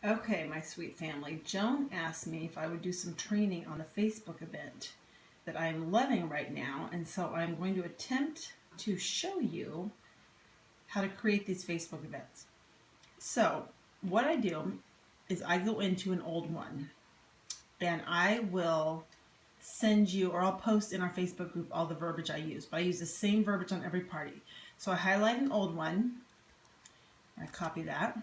Okay, my sweet family. Joan asked me if I would do some training on a Facebook event that I'm loving right now, and so I'm going to attempt to show you how to create these Facebook events. So, what I do is I go into an old one and I will send you, or I'll post in our Facebook group all the verbiage I use, but I use the same verbiage on every party. So I highlight an old one, I copy that,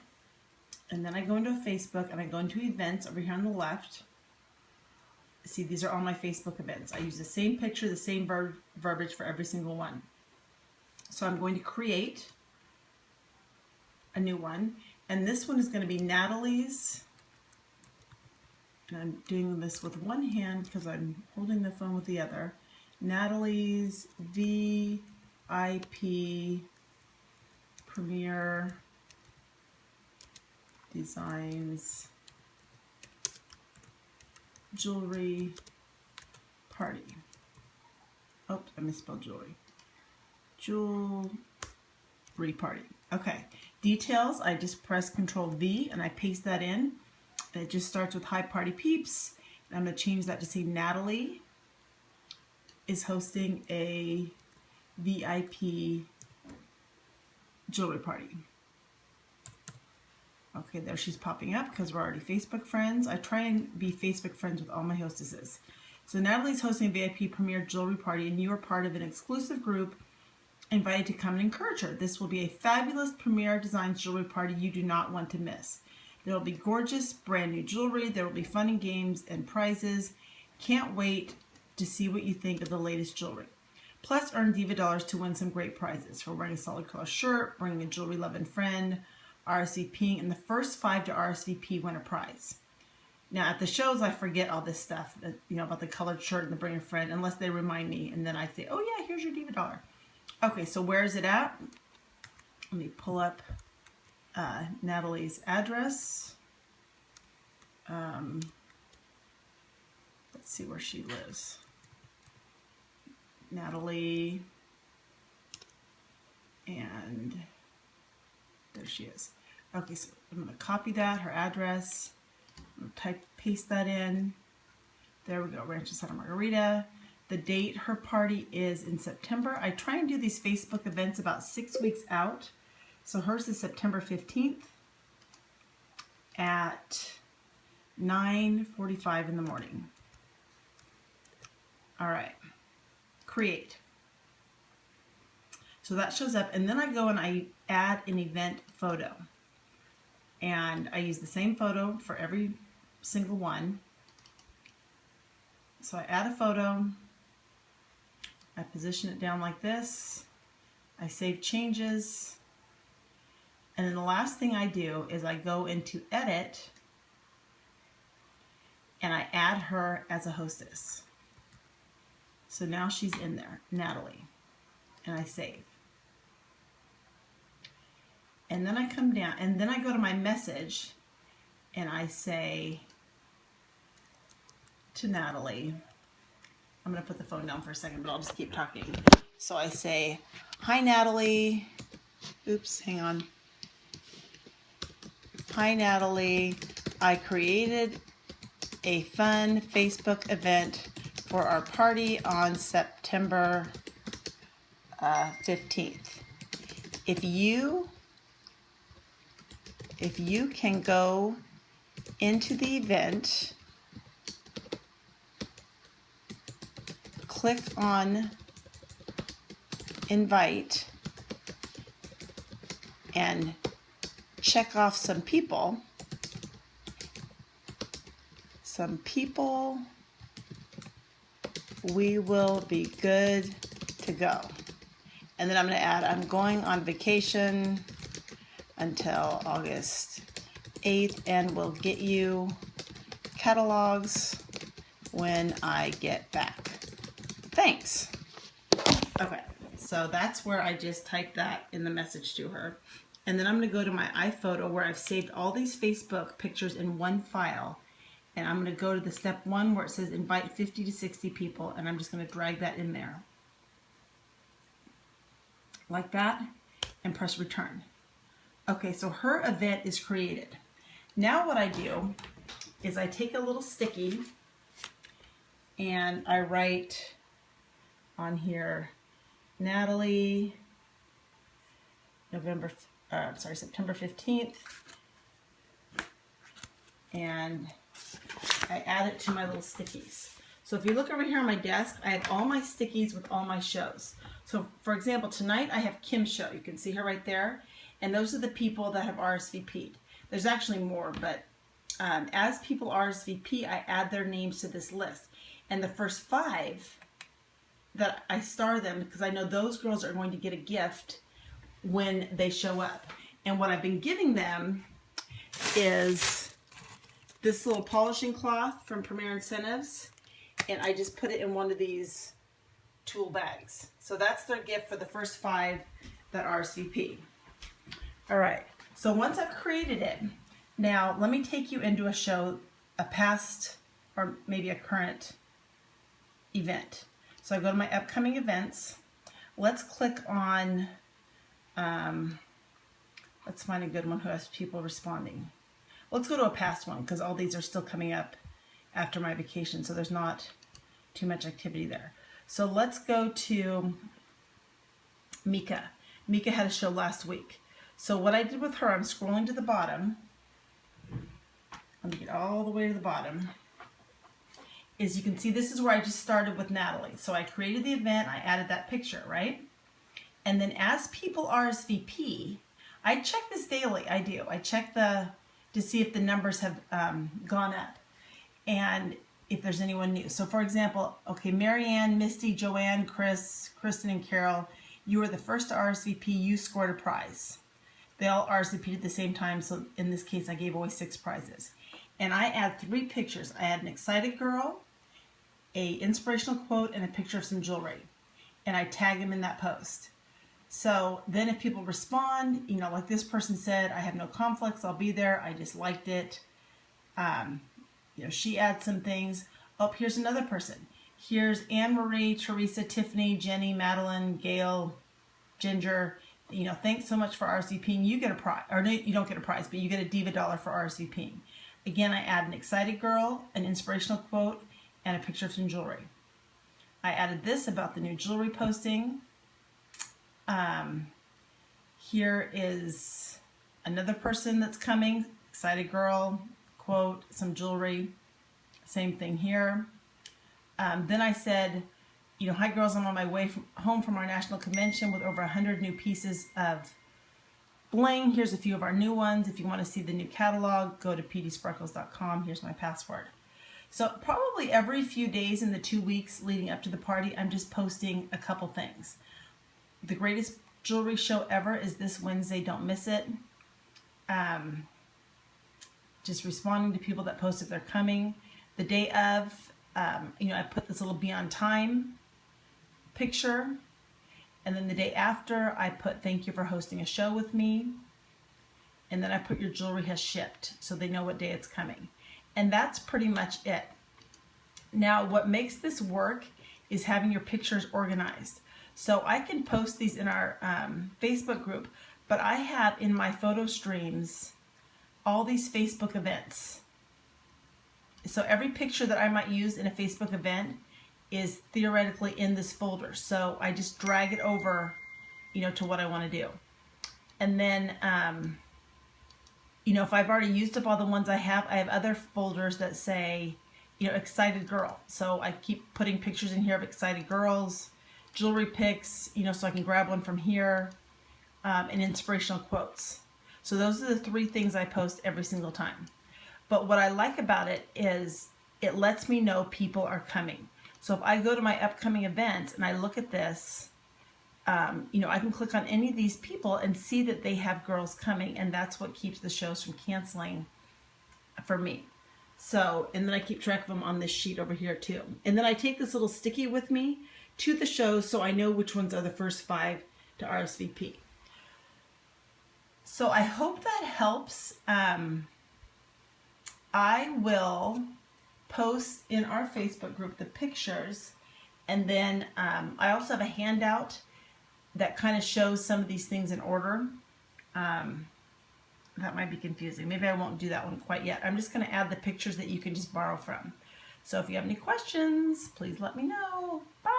and then I go into Facebook and I go into events over here on the left. See, these are all my Facebook events. I use the same picture, the same verbiage for every single one. So I'm going to create a new one, and this one is going to be Natalie's, and I'm doing this with one hand because I'm holding the phone with the other. Natalie's VIP Premier Designs Jewelry Party. Oh, I misspelled jewelry. Jewelry Party. Okay. Details, I just press Control V and I paste that in. And it just starts with Hi Party Peeps. And I'm going to change that to say Natalie is hosting a VIP jewelry party. Okay, there she's popping up because we're already Facebook friends. I try and be Facebook friends with all my hostesses. So Natalie's hosting a VIP premiere jewelry party, and you are part of an exclusive group invited to come and encourage her. This will be a fabulous Premier Designs jewelry party you do not want to miss. There will be gorgeous brand new jewelry. There will be fun and games and prizes. Can't wait to see what you think of the latest jewelry. Plus, earn Diva Dollars to win some great prizes for wearing a solid color shirt, bringing a jewelry loving friend, RSVPing, and the first 5 to RSVP win a prize. Now, at the shows, I forget all this stuff, about the colored shirt and the bring a friend, unless they remind me, and then I say, oh yeah, here's your Diva Dollar. Okay, so where is it at? Let me pull up Natalie's address. Let's see where she lives. Natalie, and there she is. Okay, so I'm going to copy that, her address. I'm going to paste that in. There we go, Rancho Santa Margarita. The date her party is in September. I try and do these Facebook events about 6 weeks out. So hers is September 15th at 9:45 in the morning. All right, create. So that shows up, and then I go and I add an event photo. And I use the same photo for every single one. So I add a photo, I position it down like this, I save changes, and then the last thing I do is I go into edit and I add her as a hostess. So now she's in there, Natalie, and I save. And then I come down, and then I go to my message, and I say to Natalie, I'm going to put the phone down for a second, but I'll just keep talking. So I say, hi, Natalie. Oops, hang on. Hi, Natalie. I created a fun Facebook event for our party on September 15th. If you can go into the event, click on invite, and check off some people. We will be good to go. And then I'm going to add, I'm going on vacation until August 8th, and we'll get you catalogs when I get back. Thanks. Okay, so that's where I just typed that in the message to her. And then I'm going to go to my iPhoto where I've saved all these Facebook pictures in one file. And I'm going to go to the step 1 where it says invite 50 to 60 people, and I'm just going to drag that in there. Like that, and press return. Okay, so her event is created. Now what I do is I take a little sticky and I write on here, Natalie, September 15th, and I add it to my little stickies. So if you look over here on my desk, I have all my stickies with all my shows. So for example, tonight I have Kim's show. You can see her right there. And those are the people that have RSVP'd. There's actually more, but as people RSVP, I add their names to this list. And the first 5 that I star them, because I know those girls are going to get a gift when they show up. And what I've been giving them is this little polishing cloth from Premier Incentives, and I just put it in one of these tool bags. So that's their gift for the first 5 that RSVP. All right, so once I've created it, now let me take you into a show, a past or maybe a current event. So I go to my upcoming events. Let's click on, let's find a good one who has people responding. Let's go to a past one because all these are still coming up after my vacation, so there's not too much activity there. So let's go to Mika. Mika had a show last week. So what I did with her, I'm scrolling to the bottom. Let me get all the way to the bottom. Is you can see this is where I just started with Natalie. So I created the event, I added that picture, right? And then as people RSVP, I check this daily. I do. I check to see if the numbers have gone up and if there's anyone new. So for example, okay, Marianne, Misty, Joanne, Chris, Kristen, and Carol, you were the first to RSVP, you scored a prize. They all RSVP'd at the same time, so in this case I gave away 6 prizes. And I add 3 pictures. I add an excited girl, a inspirational quote, and a picture of some jewelry. And I tag them in that post. So then if people respond, you know, like this person said, I have no conflicts, I'll be there, I just liked it. You know, she adds some things. Oh, here's another person. Here's Anne-Marie, Teresa, Tiffany, Jenny, Madeline, Gail, Ginger. You know, thanks so much for RSVPing. You get a prize, or no, you don't get a prize, but you get a Diva dollar for RSVPing. Again, I add an excited girl, an inspirational quote, and a picture of some jewelry. I added this about the new jewelry posting. Here is another person that's coming, excited girl, quote, some jewelry, same thing here. Then I said, you know, hi girls, I'm on my way home from our national convention with over 100 new pieces of bling. Here's a few of our new ones. If you want to see the new catalog, go to pdsparkles.com. Here's my password. So probably every few days in the 2 weeks leading up to the party, I'm just posting a couple things. The greatest jewelry show ever is this Wednesday. Don't miss it. Just responding to people that post if they're coming. The day of, you know, I put this little be on time picture. And then the day after, I put thank you for hosting a show with me. And then I put your jewelry has shipped so they know what day it's coming. And that's pretty much it. Now, what makes this work is having your pictures organized. So I can post these in our Facebook group, but I have in my photo streams all these Facebook events. So every picture that I might use in a Facebook event is theoretically in this folder. So I just drag it over, you know, to what I want to do. And then, you know, if I've already used up all the ones I have other folders that say, you know, excited girl. So I keep putting pictures in here of excited girls, jewelry pics, you know, so I can grab one from here, and inspirational quotes. So those are the 3 things I post every single time. But what I like about it is it lets me know people are coming. So if I go to my upcoming events and I look at this, you know, I can click on any of these people and see that they have girls coming, and that's what keeps the shows from canceling for me. So, and then I keep track of them on this sheet over here too. And then I take this little sticky with me to the shows so I know which ones are the first 5 to RSVP. So I hope that helps. I will post in our Facebook group the pictures, and then I also have a handout that kind of shows some of these things in order. That might be confusing. Maybe I won't do that one quite yet. I'm just going to add the pictures that you can just borrow from. So if you have any questions, please let me know. Bye.